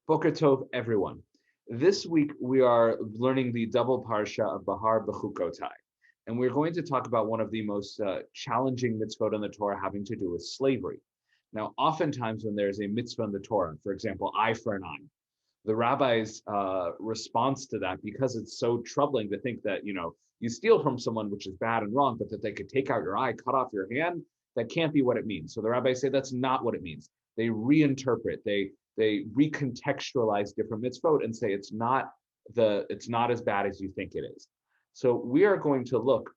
Boker Tov, everyone. This week we are learning the double parsha of Behar Bechukotai, and we're going to talk about one of the most challenging mitzvot in the Torah having to do with slavery. Now, oftentimes when there's a mitzvah in the Torah, for example, eye for an eye, the rabbi's response to that, because it's so troubling to think that, you steal from someone, which is bad and wrong, but that they could take out your eye, cut off your hand, that can't be what it means. So the rabbis say that's not what it means. They reinterpret, they recontextualize different mitzvot and say it's not as bad as you think it is. So we are going to look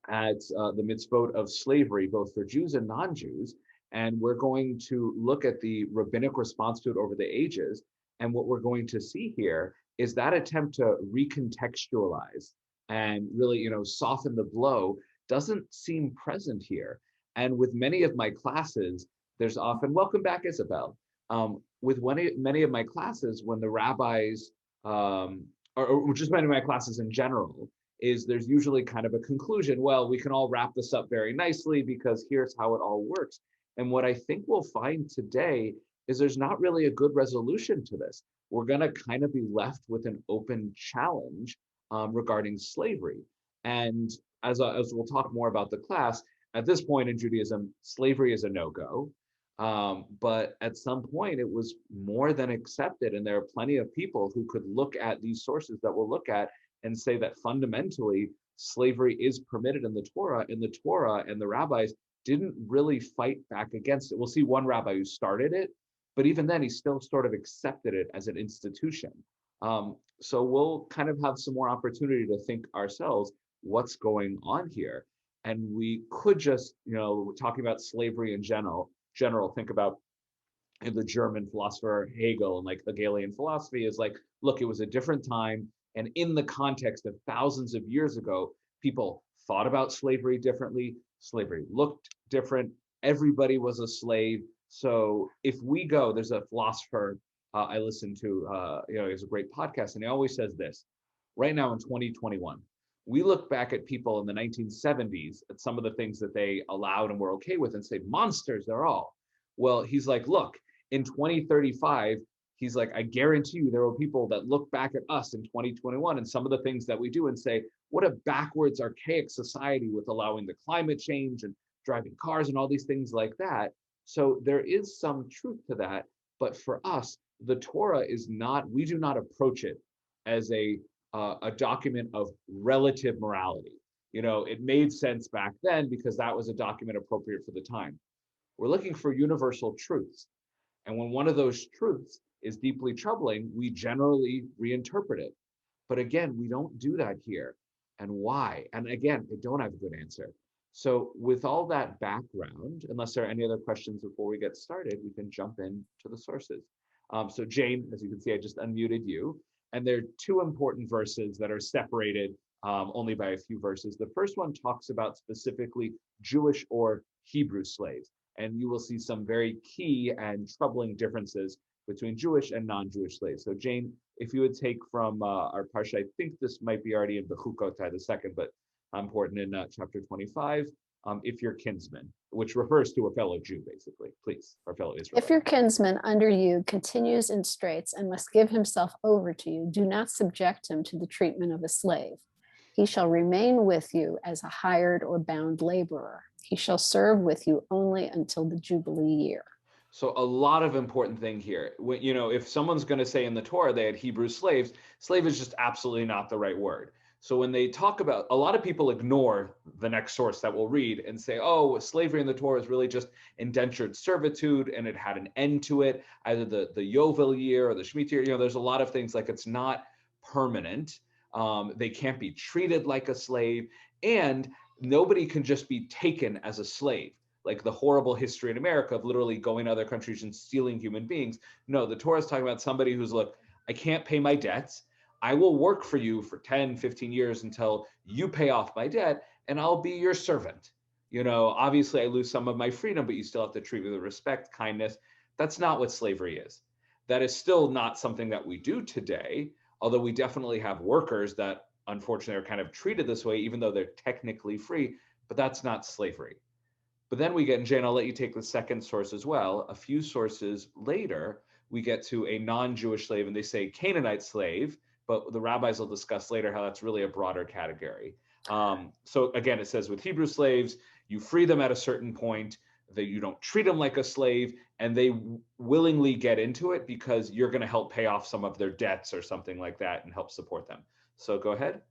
at the mitzvot of slavery, both for Jews and non-Jews, and we're going to look at the rabbinic response to it over the ages. And what we're going to see here is that attempt to recontextualize and really, soften the blow doesn't seem present here. And with many of my classes, there's often, welcome back, Isabel. With many of my classes, when the rabbis, or just many of my classes in general, is there's usually kind of a conclusion. Well, we can all wrap this up very nicely because here's how it all works. And what I think we'll find today is there's not really a good resolution to this. We're going to kind of be left with an open challenge regarding slavery. And as we'll talk more about the class, at this point in Judaism, slavery is a no-go. But at some point, it was more than accepted. And there are plenty of people who could look at these sources that we'll look at and say that fundamentally, slavery is permitted in the Torah, and the rabbis didn't really fight back against it. We'll see one rabbi who started it, but even then, he still sort of accepted it as an institution. So we'll kind of have some more opportunity to think ourselves, what's going on here? And we could just, talking about slavery in general, think about the German philosopher Hegel and like Hegelian philosophy is like, look, it was a different time. And in the context of thousands of years ago, people thought about slavery differently. Slavery looked different. Everybody was a slave. So if we go, there's a philosopher I listen to, he has a great podcast, and he always says this, right now in 2021, we look back at people in the 1970s, at some of the things that they allowed and were okay with and say, monsters, they're all. Well, he's like, look, in 2035, he's like, I guarantee you there will people that look back at us in 2021 and some of the things that we do and say, what a backwards, archaic society with allowing the climate change and driving cars and all these things like that. So there is some truth to that. But for us, the Torah is not, we do not approach it as a document of relative morality. It made sense back then because that was a document appropriate for the time. We're looking for universal truths. And when one of those truths is deeply troubling, we generally reinterpret it. But again, we don't do that here. And why? And again, I don't have a good answer. So with all that background, unless there are any other questions before we get started, we can jump into the sources. So Jane, as you can see, I just unmuted you. And there are two important verses that are separated only by a few verses. The first one talks about specifically Jewish or Hebrew slaves. And you will see some very key and troubling differences between Jewish and non-Jewish slaves. So Jane, if you would take from our Parsha, I think this might be already in Bechukotai, the second, but important in chapter 25, if your kinsman, which refers to a fellow Jew, basically, please, or fellow Israelite. If your kinsman under you continues in straits and must give himself over to you, do not subject him to the treatment of a slave. He shall remain with you as a hired or bound laborer. He shall serve with you only until the Jubilee year. So a lot of important thing here. If someone's going to say in the Torah they had Hebrew slaves, slave is just absolutely not the right word. So when they talk about, a lot of people ignore the next source that we'll read and say, oh, slavery in the Torah is really just indentured servitude and it had an end to it, either the Yovel year or the Shemitah year. There's a lot of things like it's not permanent. They can't be treated like a slave, and nobody can just be taken as a slave. Like the horrible history in America of literally going to other countries and stealing human beings. No, the Torah is talking about somebody who's, look, I can't pay my debts. I will work for you for 10, 15 years until you pay off my debt, and I'll be your servant. Obviously I lose some of my freedom, but you still have to treat me with respect, kindness. That's not what slavery is. That is still not something that we do today, although we definitely have workers that unfortunately are kind of treated this way, even though they're technically free, but that's not slavery. But then we get, and Jane, I'll let you take the second source as well. A few sources later, we get to a non-Jewish slave, and they say Canaanite slave, but the rabbis will discuss later how that's really a broader category. So again, it says with Hebrew slaves, you free them at a certain point, that you don't treat them like a slave, and they willingly get into it because you're going to help pay off some of their debts or something like that and help support them. So go ahead.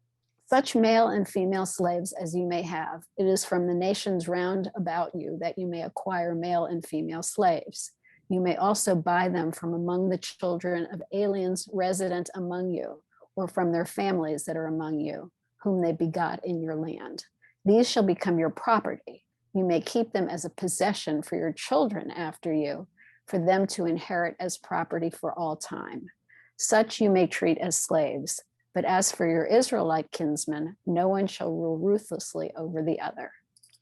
Such male and female slaves as you may have, it is from the nations round about you that you may acquire male and female slaves. You may also buy them from among the children of aliens resident among you, or from their families that are among you, whom they begot in your land. These shall become your property. You may keep them as a possession for your children after you, for them to inherit as property for all time. Such you may treat as slaves. But as for your Israelite kinsmen, no one shall rule ruthlessly over the other.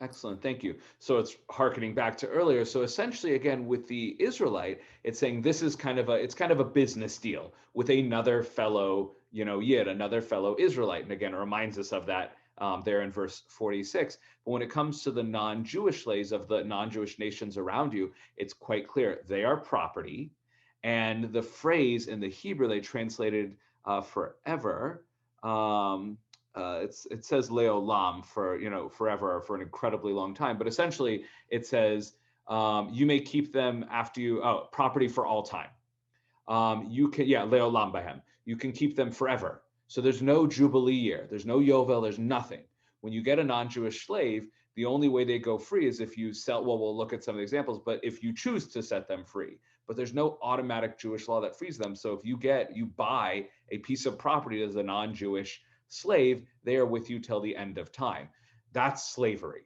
Excellent, thank you. So it's hearkening back to earlier. So essentially, again, with the Israelite, it's saying this is kind of a business deal with another fellow, Yid, another fellow Israelite. And again, it reminds us of that there in verse 46. But when it comes to the non-Jewish slaves of the non-Jewish nations around you, it's quite clear they are property. And the phrase in the Hebrew they translated forever. It says leolam for forever or for an incredibly long time, but essentially it says you may keep them after you property for all time. You can leolam bahem. You can keep them forever. So there's no jubilee year, there's no yovel, there's nothing. When you get a non-Jewish slave, the only way they go free is if you sell. Well, we'll look at some of the examples, but if you choose to set them free. But there's no automatic Jewish law that frees them. So if you buy a piece of property as a non-Jewish slave, they are with you till the end of time. That's slavery.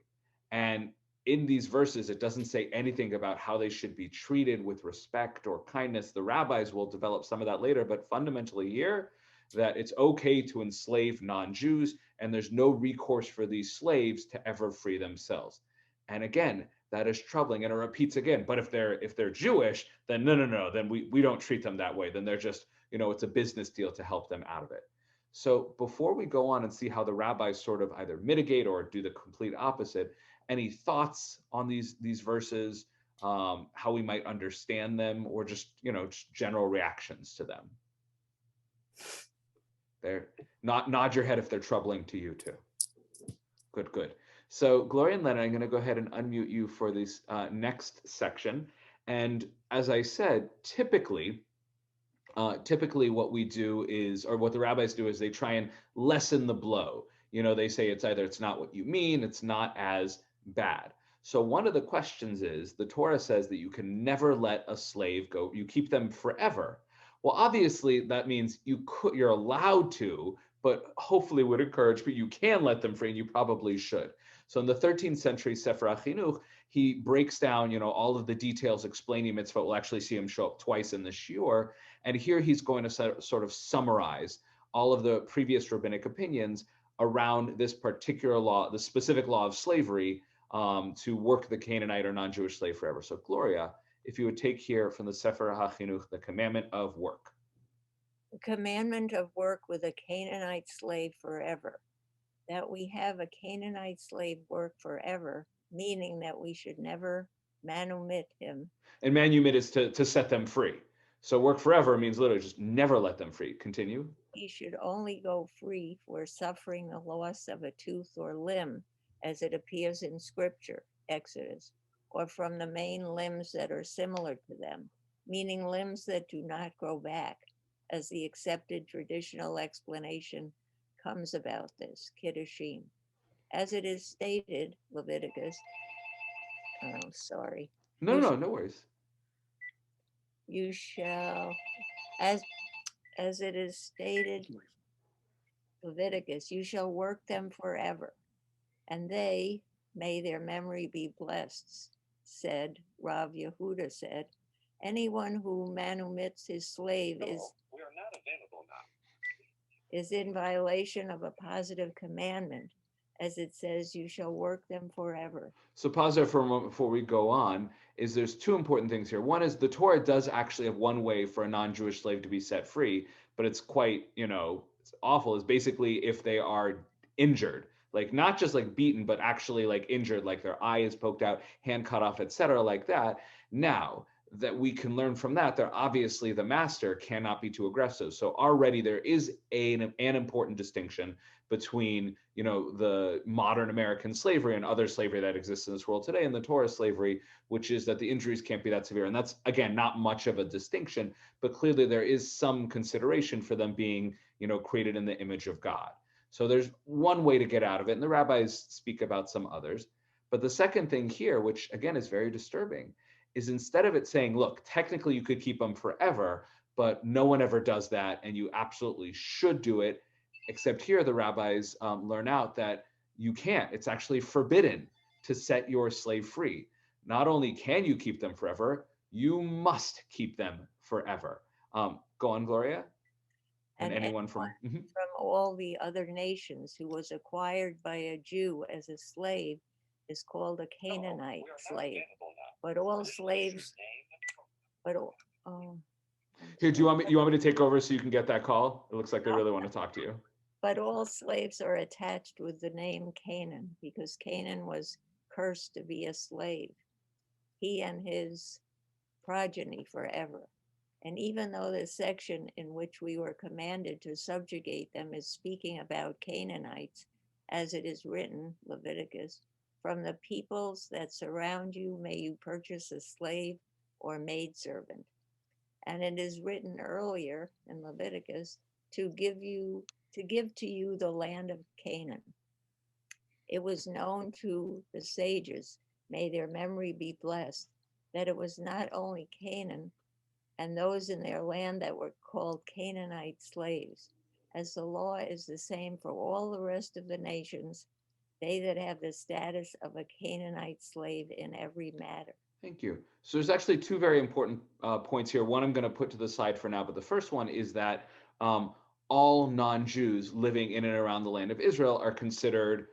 And in these verses, it doesn't say anything about how they should be treated with respect or kindness. The rabbis will develop some of that later, but fundamentally here, that it's okay to enslave non-Jews, and there's no recourse for these slaves to ever free themselves. And again, that is troubling. And it repeats again, but if they're Jewish, then no, then we don't treat them that way. Then they're just, it's a business deal to help them out of it. So before we go on and see how the rabbis sort of either mitigate or do the complete opposite, any thoughts on these verses, how we might understand them, or just general reactions to them? There, nod your head if they're troubling to you too. Good. So Gloria and Leonard, I'm going to go ahead and unmute you for this next section. And as I said, typically what we do is, or what the rabbis do is they try and lessen the blow. They say it's not what you mean, it's not as bad. So one of the questions is, the Torah says that you can never let a slave go, you keep them forever. Well, obviously that means you're allowed to, but hopefully would encourage, but you can let them free, and you probably should. So in the 13th century Sefer HaChinuch, he breaks down, all of the details explaining mitzvot. We'll actually see him show up twice in the shiur. And here he's going to sort of summarize all of the previous rabbinic opinions around this particular law, the specific law of slavery, to work the Canaanite or non-Jewish slave forever. So Gloria, if you would take here from the Sefer HaChinuch, the commandment of work. The commandment of work with a Canaanite slave forever. That we have a Canaanite slave work forever, meaning that we should never manumit him. And manumit is to set them free. So work forever means literally just never let them free. Continue. He should only go free for suffering the loss of a tooth or limb, as it appears in Scripture, Exodus, or from the main limbs that are similar to them, meaning limbs that do not grow back, as the accepted traditional explanation comes about this, Kiddushim. As it is stated, Leviticus, No worries. You shall, as it is stated, Leviticus, you shall work them forever, and they, may their memory be blessed, said, Rav Yehuda said, anyone who manumits his slave is in violation of a positive commandment, as it says, you shall work them forever. So pause there for a moment before we go on. There's two important things here. One is the Torah does actually have one way for a non-Jewish slave to be set free, but it's quite, it's awful. Is basically if they are injured, like not just like beaten, but actually like injured, like their eye is poked out, hand cut off, etc., like that. Now, that we can learn from that, that obviously the master cannot be too aggressive. So already there is an important distinction between, the modern American slavery and other slavery that exists in this world today, and the Torah slavery, which is that the injuries can't be that severe. And that's, again, not much of a distinction, but clearly there is some consideration for them being, created in the image of God. So there's one way to get out of it, and the rabbis speak about some others. But the second thing here, which again is very disturbing, is instead of it saying, look, technically you could keep them forever, but no one ever does that, and you absolutely should do it, except here the rabbis learn out that you can't. It's actually forbidden to set your slave free. Not only can you keep them forever, you must keep them forever. Go on, Gloria. And anyone from all the other nations who was acquired by a Jew as a slave is called a Canaanite slave. But all slaves, here, do you want me to take over so you can get that call? It looks like they really want to talk to you. But all slaves are attached with the name Canaan, because Canaan was cursed to be a slave, he and his progeny forever. And even though the section in which we were commanded to subjugate them is speaking about Canaanites, as it is written, Leviticus, from the peoples that surround you, may you purchase a slave or maidservant. And it is written earlier in Leviticus to give to you the land of Canaan. It was known to the sages, may their memory be blessed, that it was not only Canaan and those in their land that were called Canaanite slaves, as the law is the same for all the rest of the nations, they that have the status of a Canaanite slave in every matter. Thank you. So there's actually two very important points here. One I'm going to put to the side for now, but the first one is that all non-Jews living in and around the land of Israel are considered,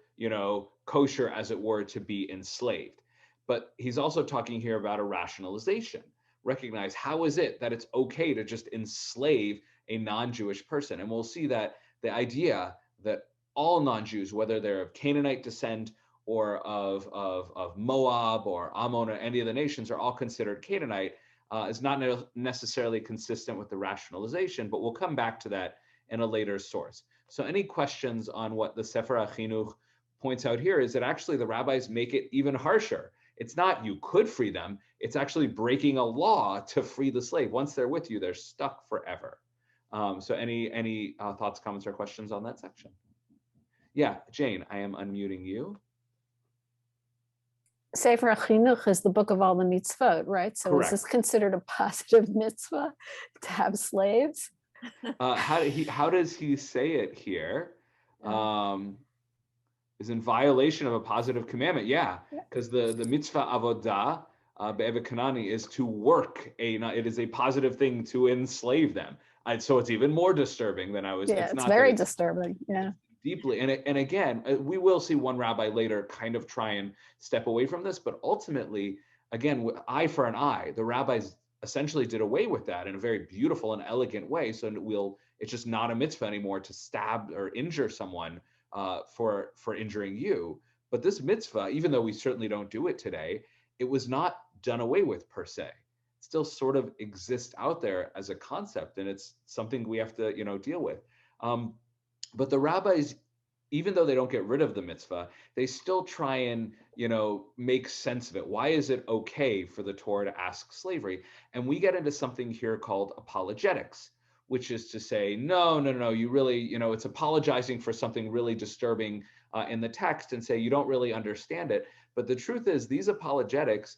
kosher, as it were, to be enslaved. But he's also talking here about a rationalization. Recognize, how is it that it's okay to just enslave a non-Jewish person? And we'll see that the idea that all non-Jews, whether they're of Canaanite descent or of Moab or Ammon or any of the nations, are all considered Canaanite, is not necessarily consistent with the rationalization, but we'll come back to that in a later source. So any questions on what the Sefer HaChinuch points out here is that actually the rabbis make it even harsher. It's not you could free them, it's actually breaking a law to free the slave. Once they're with you, they're stuck forever. So any thoughts, comments, or questions on that section? Yeah, Jane, I am unmuting you. Sefer HaChinuch is the book of all the mitzvot, right? So Correct. Is this considered a positive mitzvah to have slaves? How does he say it here? Is in violation of a positive commandment. Yeah, because the mitzvah avodah be'eved Kanani is to work. It is a positive thing to enslave them. So it's even more disturbing than I was. Yeah, it's very disturbing. Yeah. Deeply. And again, we will see one rabbi later kind of try and step away from this, but ultimately, again, eye for an eye, the rabbis essentially did away with that in a very beautiful and elegant way. So it's just not a mitzvah anymore to stab or injure someone for injuring you. But this mitzvah, even though we certainly don't do it today, it was not done away with per se. It still sort of exists out there as a concept, and it's something we have to, deal with. But the rabbis, even though they don't get rid of the mitzvah, they still try and, make sense of it. Why is it okay for the Torah to ask slavery? And we get into something here called apologetics, which is to say, no, you really, it's apologizing for something really disturbing in the text and say you don't really understand it. But the truth is, these apologetics,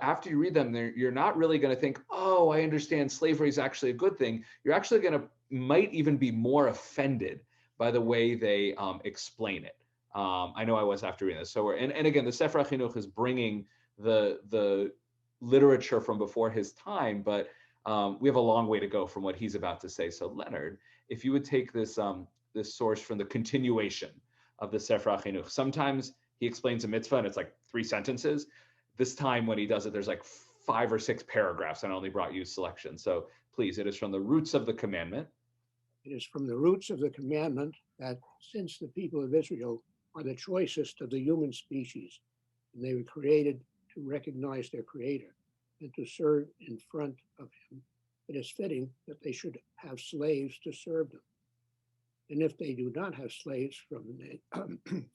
after you read them, you're not really going to think, oh, I understand slavery is actually a good thing. You're actually might even be more offended by the way they explain it. I know I was after reading this. So and again, the Sefer HaChinuch is bringing the literature from before his time, but we have a long way to go from what he's about to say. So Leonard, if you would take this source from the continuation of the Sefer HaChinuch, sometimes he explains a mitzvah and it's like 3 sentences. This time when he does it, there's like 5 or 6 paragraphs, and I only brought you selection. So please, it is from the roots of the commandment. It is from the roots of the commandment that since the people of Israel are the choicest of the human species, and they were created to recognize their creator, and to serve in front of him, it is fitting that they should have slaves to serve them. And if they do not have slaves from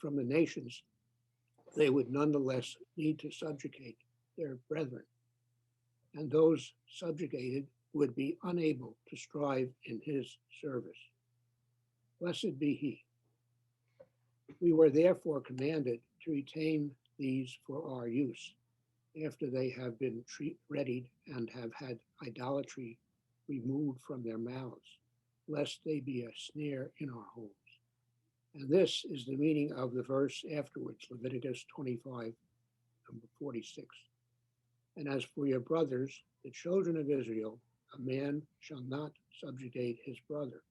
from the nations, they would nonetheless need to subjugate their brethren. And those subjugated would be unable to strive in his service. Blessed be he. We were therefore commanded to retain these for our use, after they have been readied and have had idolatry removed from their mouths, lest they be a snare in our homes. And this is the meaning of the verse afterwards, Leviticus 25, number 46. And as for your brothers, the children of Israel, a man shall not subjugate his brother.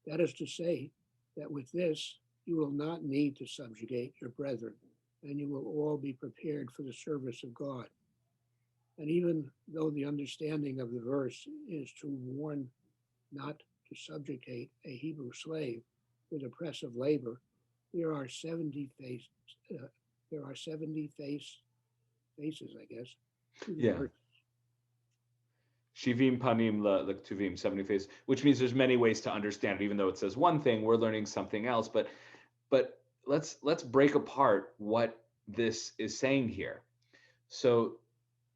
That is to say, that with this, you will not need to subjugate your brethren, and you will all be prepared for the service of God. And even though the understanding of the verse is to warn not to subjugate a Hebrew slave with oppressive labor, there are 70 faces, I guess. Yeah. Shivim panim lektuvim, 70 faces, which means there's many ways to understand it. Even though it says one thing, we're learning something else. But let's break apart what this is saying here. So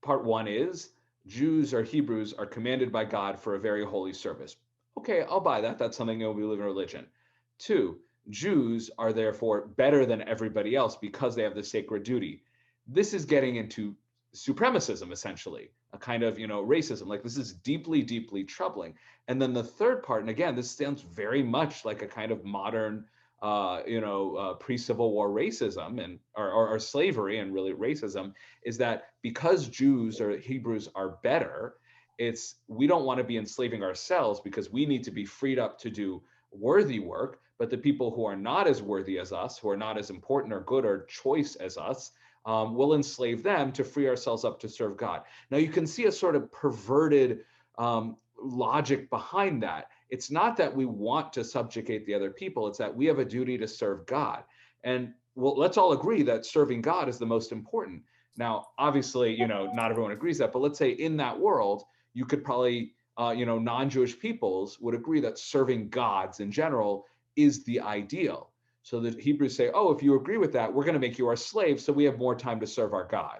part one is Jews or Hebrews are commanded by God for a very holy service. Okay, I'll buy that. That's something that we live in religion. Two, Jews are therefore better than everybody else because they have the sacred duty. This is getting into supremacism, essentially, a kind of, racism. Like, this is deeply, deeply troubling. And then the third part, and again, this sounds very much like a kind of modern, pre-Civil War racism and or slavery, and really racism, is that because Jews or Hebrews are better, we don't want to be enslaving ourselves because we need to be freed up to do worthy work, but the people who are not as worthy as us, who are not as important or good or choice as us, we'll enslave them to free ourselves up to serve God. Now, you can see a sort of perverted logic behind that. It's not that we want to subjugate the other people, it's that we have a duty to serve God. And well, let's all agree that serving God is the most important. Now, obviously, not everyone agrees that, but let's say in that world, you could probably, non-Jewish peoples would agree that serving gods in general is the ideal. So the Hebrews say, oh, if you agree with that, we're going to make you our slaves so we have more time to serve our God.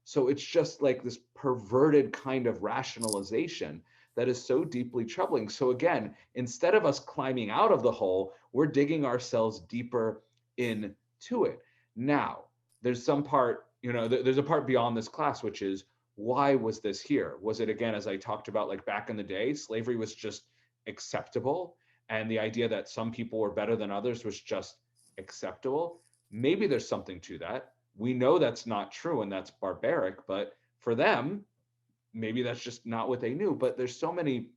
So it's just like this perverted kind of rationalization that is so deeply troubling. So again, instead of us climbing out of the hole, we're digging ourselves deeper into it. Now, there's some part, there's a part beyond this class, which is, why was this here? Was it, again, as I talked about, like back in the day, slavery was just acceptable, and the idea that some people were better than others was just acceptable? Maybe there's something to that. We know that's not true and that's barbaric, but for them, maybe that's just not what they knew. But there's so many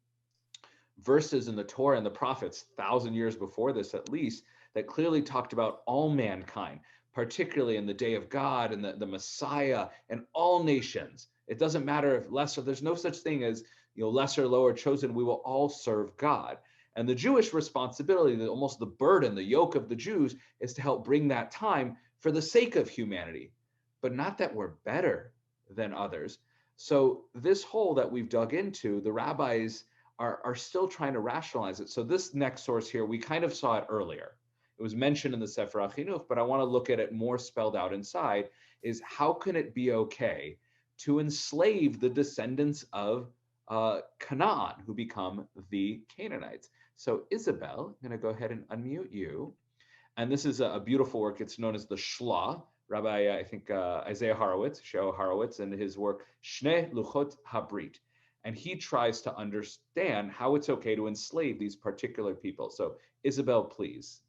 verses in the Torah and the prophets, 1,000 years before this at least, that clearly talked about all mankind, particularly in the day of God and the Messiah and all nations. It doesn't matter if lesser, there's no such thing as lesser, lower, chosen. We will all serve God. And the Jewish responsibility, almost the burden, the yoke of the Jews, is to help bring that time for the sake of humanity, but not that we're better than others. So this hole that we've dug into, the rabbis are still trying to rationalize it. So this next source here, we kind of saw it earlier. It was mentioned in the Sefer HaChinuch, but I want to look at it more spelled out inside, is how can it be okay to enslave the descendants of Canaan, who become the Canaanites? So Isabel, I'm going to go ahead and unmute you. And this is a beautiful work. It's known as the Shla, Rabbi, I think, Isaiah Horowitz, Sheo Horowitz, and his work, Shnei Luchot Habrit. And he tries to understand how it's okay to enslave these particular people. So Isabel, please.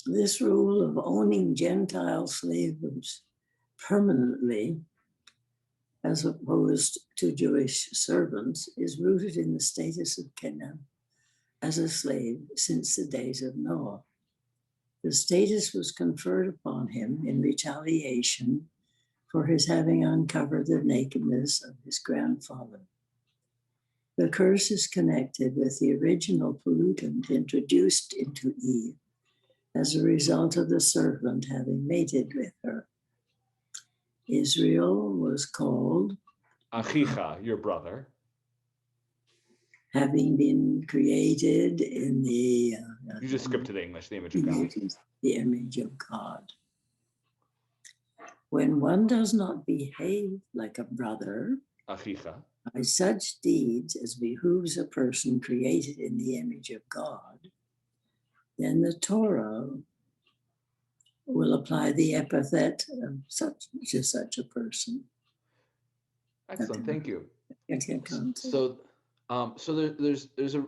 This rule of owning Gentile slaves permanently, as opposed to Jewish servants, is rooted in the status of Canaan as a slave since the days of Noah. The status was conferred upon him in retaliation for his having uncovered the nakedness of his grandfather. The curse is connected with the original pollutant introduced into Eve as a result of the serpent having mated with her. Israel was called, Achicha, your brother. having been created in the You just skipped to the English, the image of God. the image of God. When one does not behave like a brother, Achicha. by such deeds as behooves a person created in the image of God, then the Torah will apply the epithet of such to such a person. Excellent, thank you. So, There's a,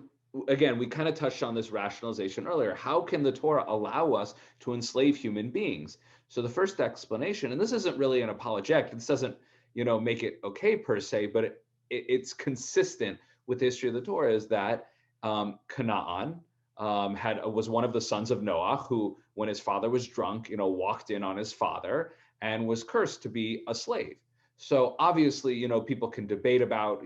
again, we kind of touched on this rationalization earlier. How can the Torah allow us to enslave human beings? So the first explanation, and this isn't really an apologetic, this doesn't, make it okay per se, but it's consistent with the history of the Torah, is that Canaan was one of the sons of Noah, who, when his father was drunk, walked in on his father and was cursed to be a slave. So obviously, people can debate about,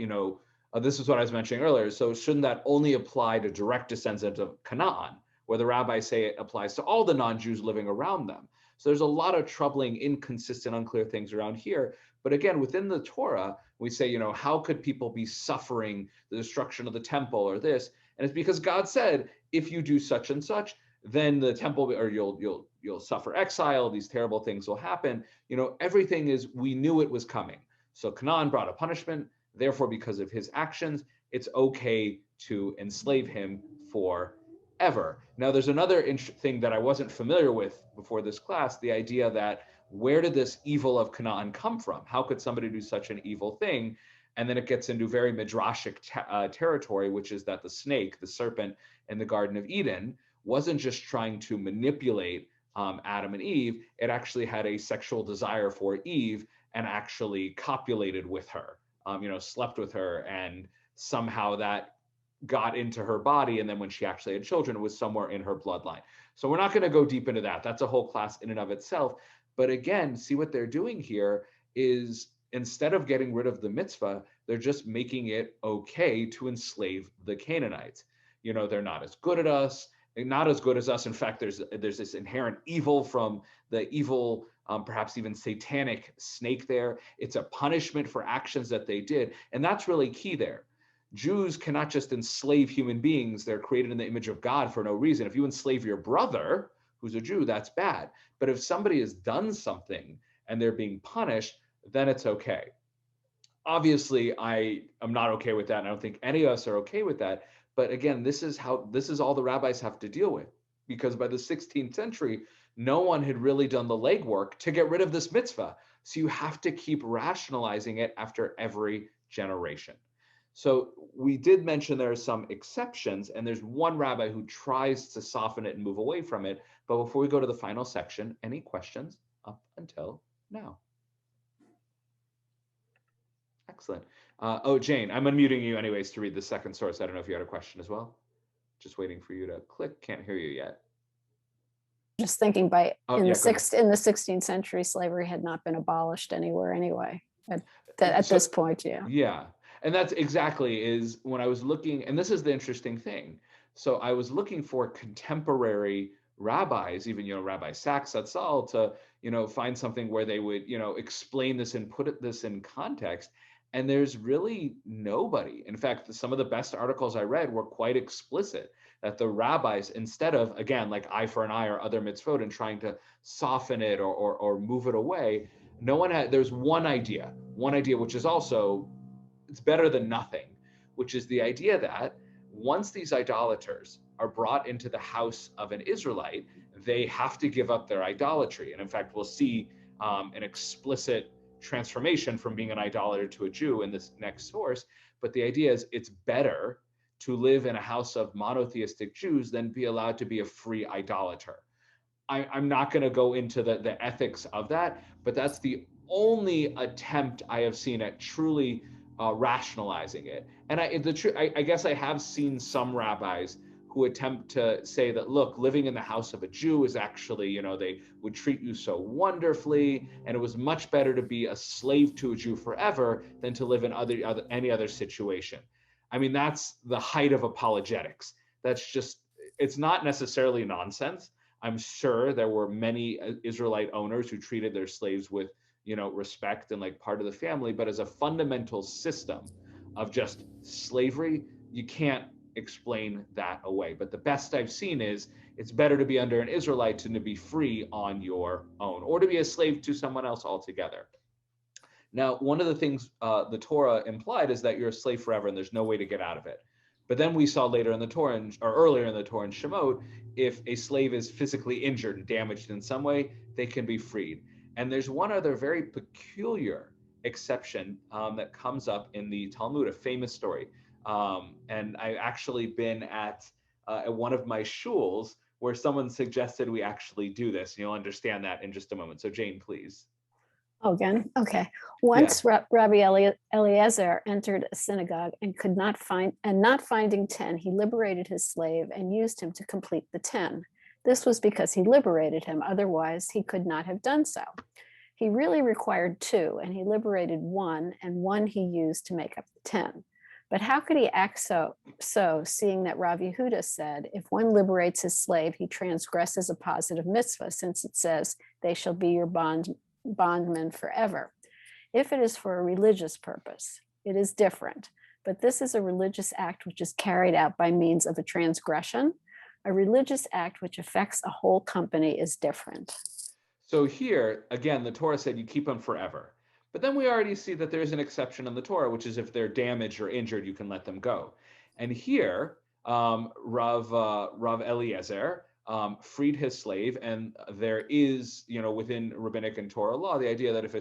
this is what I was mentioning earlier. So shouldn't that only apply to direct descendants of Canaan, where the rabbis say it applies to all the non-Jews living around them? So there's a lot of troubling, inconsistent, unclear things around here. But again, within the Torah, we say, how could people be suffering the destruction of the temple or this? And it's because God said, if you do such and such, then the temple, or you'll suffer exile, these terrible things will happen. Everything is, we knew it was coming. So Canaan brought a punishment. Therefore, because of his actions, it's okay to enslave him forever. Now, there's another thing that I wasn't familiar with before this class, the idea that where did this evil of Canaan come from? How could somebody do such an evil thing? And then it gets into very midrashic territory, which is that the snake, the serpent in the Garden of Eden, wasn't just trying to manipulate Adam and Eve. It actually had a sexual desire for Eve and actually copulated with her, slept with her, and somehow that got into her body. And then when she actually had children, it was somewhere in her bloodline. So we're not going to go deep into that. That's a whole class in and of itself. But again, see what they're doing here is, instead of getting rid of the mitzvah, they're just making it okay to enslave the Canaanites. They're not as good at us, not as good as us. In fact, there's this inherent evil from the evil, perhaps even satanic snake there. It's a punishment for actions that they did. And that's really key there. Jews cannot just enslave human beings. They're created in the image of God for no reason. If you enslave your brother, who's a Jew, that's bad. But if somebody has done something and they're being punished, then it's okay. Obviously, I am not okay with that. And I don't think any of us are okay with that. But again, this is all the rabbis have to deal with, because by the 16th century, no one had really done the legwork to get rid of this mitzvah. So you have to keep rationalizing it after every generation. So we did mention there are some exceptions, and there's one rabbi who tries to soften it and move away from it. But before we go to the final section, any questions up until now? Excellent. Jane, I'm unmuting you anyways to read the second source. I don't know if you had a question as well. Just waiting for you to click. Can't hear you yet. Just thinking in the 16th century, slavery had not been abolished anywhere anyway. At this point, yeah. Yeah. And that's exactly is when I was looking, and this is the interesting thing. So I was looking for contemporary rabbis, even, Rabbi Sachs Zatzal, to, find something where they would, explain this and put this in context. And there's really nobody. In fact, some of the best articles I read were quite explicit that the rabbis, instead of, again, like eye for an eye or other mitzvot and trying to soften it or move it away, there's one idea, which is also, it's better than nothing, which is the idea that once these idolaters are brought into the house of an Israelite, they have to give up their idolatry. And in fact, we'll see an explicit transformation from being an idolater to a Jew in this next source. But the idea is it's better to live in a house of monotheistic Jews than be allowed to be a free idolater. I'm not going to go into the ethics of that, but that's the only attempt I have seen at truly rationalizing it. And I guess I have seen some rabbis who attempt to say that, look, living in the house of a Jew is actually, they would treat you so wonderfully, and it was much better to be a slave to a Jew forever than to live in any other situation. I mean, that's the height of apologetics. It's not necessarily nonsense. I'm sure there were many Israelite owners who treated their slaves with respect and like part of the family, but as a fundamental system of just slavery, you can't explain that away. But the best I've seen is it's better to be under an Israelite than to be free on your own or to be a slave to someone else altogether. Now, one of the things the Torah implied is that you're a slave forever and there's no way to get out of it. But then we saw later in the Torah, or earlier in the Torah in Shemot, if a slave is physically injured and damaged in some way, they can be freed. And there's one other very peculiar exception that comes up in the Talmud, a famous story. And I've actually been at one of my shuls where someone suggested we actually do this. And you'll understand that in just a moment. So Jane, please. Oh, again, okay. Once Rabbi Eliezer entered a synagogue and not finding 10, he liberated his slave and used him to complete the 10. This was because he liberated him. Otherwise, he could not have done so. He really required 2, and he liberated 1, and 1 he used to make up the 10. But how could he act so, seeing that Rav Yehuda said, if one liberates his slave, he transgresses a positive mitzvah, since it says, they shall be your bondmen forever. If it is for a religious purpose, it is different. But this is a religious act which is carried out by means of a transgression. A religious act which affects a whole company is different. So here, again, the Torah said you keep them forever. But then we already see that there's an exception in the Torah, which is if they're damaged or injured, you can let them go. And here, Rav Eliezer freed his slave, and there is, within rabbinic and Torah law, the idea that if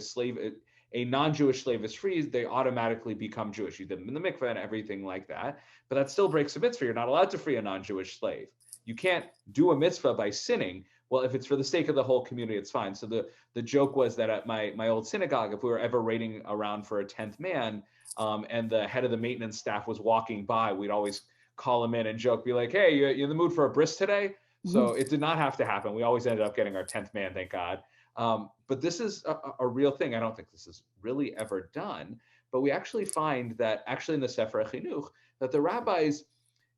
a non-Jewish slave is freed, they automatically become Jewish. You did them in the mikveh and everything like that, but that still breaks a mitzvah. You're not allowed to free a non-Jewish slave. You can't do a mitzvah by sinning. Well, if it's for the sake of the whole community, it's fine. So the joke was that at my old synagogue, if we were ever waiting around for a 10th man, and the head of the maintenance staff was walking by, we'd always call him in and joke, be like, hey, you in the mood for a bris today? So it did not have to happen. We always ended up getting our 10th man, thank God. But this is a real thing. I don't think this is really ever done, but we actually find that actually in the Sefer Chinuch, that the rabbis,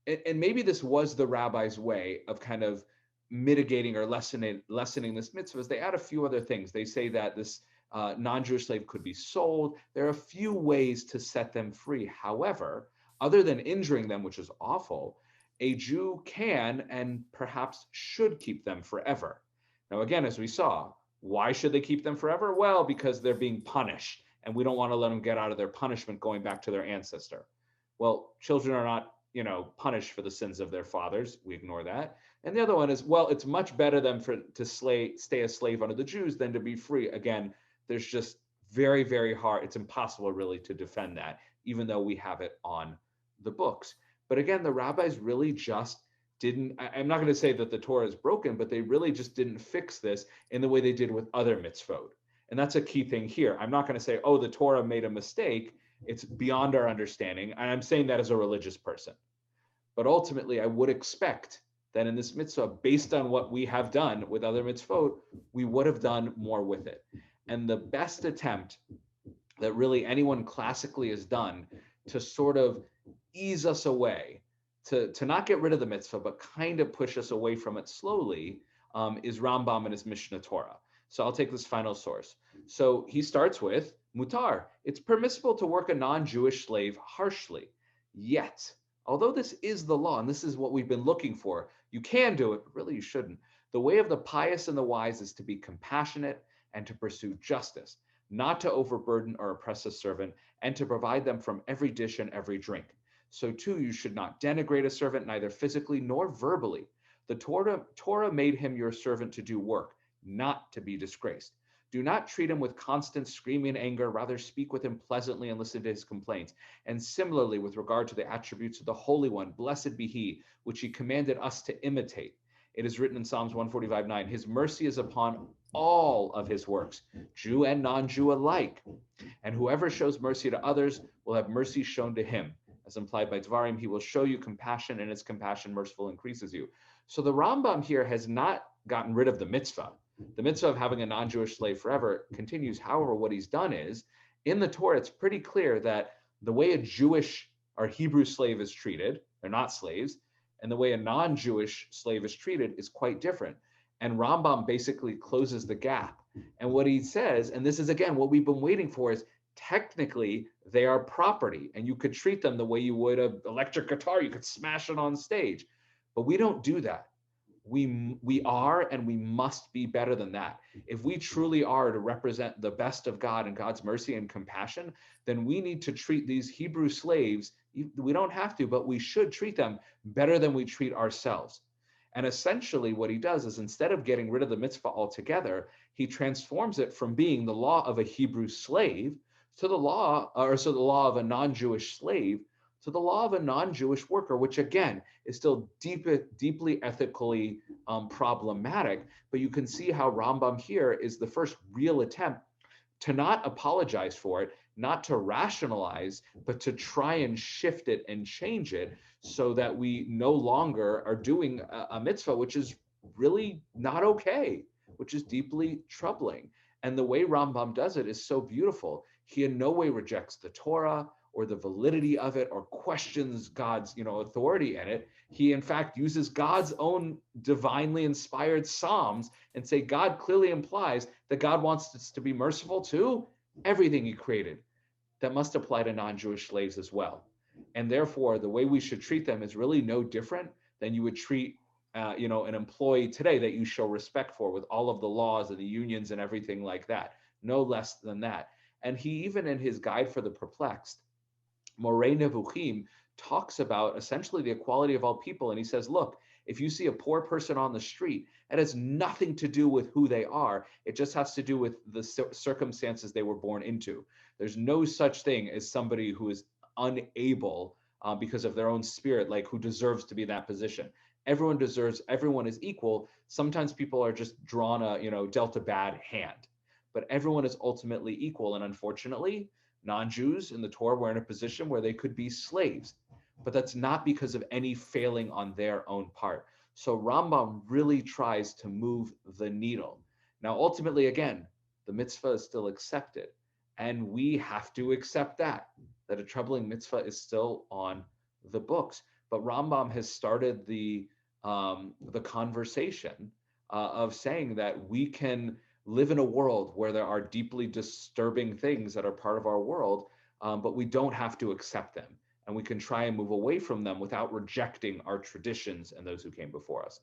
and maybe this was the rabbis' way of kind of mitigating or lessening this mitzvah, is they add a few other things. They say that this non-Jewish slave could be sold. There are a few ways to set them free. However, other than injuring them, which is awful, a Jew can and perhaps should keep them forever. Now, again, as we saw, why should they keep them forever? Well, because they're being punished, and we don't want to let them get out of their punishment going back to their ancestor. Well, children are not, punished for the sins of their fathers. We ignore that. And the other one is, well, it's much better to stay a slave under the Jews than to be free. Again, there's just very, very hard. It's impossible really to defend that, even though we have it on the books. But again, the rabbis really just didn't, I'm not going to say that the Torah is broken, but they really just didn't fix this in the way they did with other mitzvot. And that's a key thing here. I'm not going to say, oh, the Torah made a mistake. It's beyond our understanding. And I'm saying that as a religious person. But ultimately, I would expect that in this mitzvah, based on what we have done with other mitzvot, we would have done more with it. And the best attempt that really anyone classically has done to sort of ease us away, to not get rid of the mitzvah, but kind of push us away from it slowly, is Rambam and his Mishnah Torah. So I'll take this final source. So he starts with mutar. It's permissible to work a non-Jewish slave harshly. Yet, although this is the law, and this is what we've been looking for, you can do it, but really you shouldn't. The way of the pious and the wise is to be compassionate and to pursue justice, not to overburden or oppress a servant, and to provide them from every dish and every drink. So too, you should not denigrate a servant, neither physically nor verbally. The Torah made him your servant to do work, not to be disgraced. Do not treat him with constant screaming and anger, rather speak with him pleasantly and listen to his complaints. And similarly, with regard to the attributes of the Holy One, blessed be he, which he commanded us to imitate. It is written in Psalms 145:9, his mercy is upon all of his works, Jew and non-Jew alike. And whoever shows mercy to others will have mercy shown to him. As implied by Dvarim, he will show you compassion, and his compassion merciful increases you. So the Rambam here has not gotten rid of the mitzvah. The mitzvah of having a non-Jewish slave forever continues. However, what he's done is, in the Torah, it's pretty clear that the way a Jewish or Hebrew slave is treated, they're not slaves, and the way a non-Jewish slave is treated is quite different. And Rambam basically closes the gap. And what he says, and this is again what we've been waiting for, is technically they are property and you could treat them the way you would an electric guitar. You could smash it on stage, but we don't do that. We are and we must be better than that. If we truly are to represent the best of God and God's mercy and compassion, then we need to treat these Hebrew slaves, we don't have to, but we should treat them better than we treat ourselves. And essentially what he does is, instead of getting rid of the mitzvah altogether, he transforms it from being the law of a Hebrew slave to the law of a non-Jewish slave to the law of a non-Jewish worker, which again is still deeply ethically problematic. But you can see how Rambam here is the first real attempt to not apologize for it, not to rationalize, but to try and shift it and change it so that we no longer are doing a mitzvah, which is really not okay, which is deeply troubling. And the way Rambam does it is so beautiful. He in no way rejects the Torah or the validity of it or questions God's authority in it. He in fact uses God's own divinely inspired Psalms and say God clearly implies that God wants us to be merciful to everything he created. That must apply to non-Jewish slaves as well. And therefore, the way we should treat them is really no different than you would treat an employee today that you show respect for, with all of the laws and the unions and everything like that. No less than that. And he, even in his Guide for the Perplexed, Moreh Nevuchim, talks about essentially the equality of all people. And he says, look, if you see a poor person on the street, it has nothing to do with who they are. It just has to do with the circumstances they were born into. There's no such thing as somebody who is unable because of their own spirit, like who deserves to be in that position. Everyone is equal. Sometimes people are just dealt a bad hand, but everyone is ultimately equal. And unfortunately, non-Jews in the Torah were in a position where they could be slaves, but that's not because of any failing on their own part. So Rambam really tries to move the needle. Now, ultimately, again, the mitzvah is still accepted, and we have to accept that a troubling mitzvah is still on the books. But Rambam has started the conversation of saying that we can live in a world where there are deeply disturbing things that are part of our world, but we don't have to accept them. And we can try and move away from them without rejecting our traditions and those who came before us.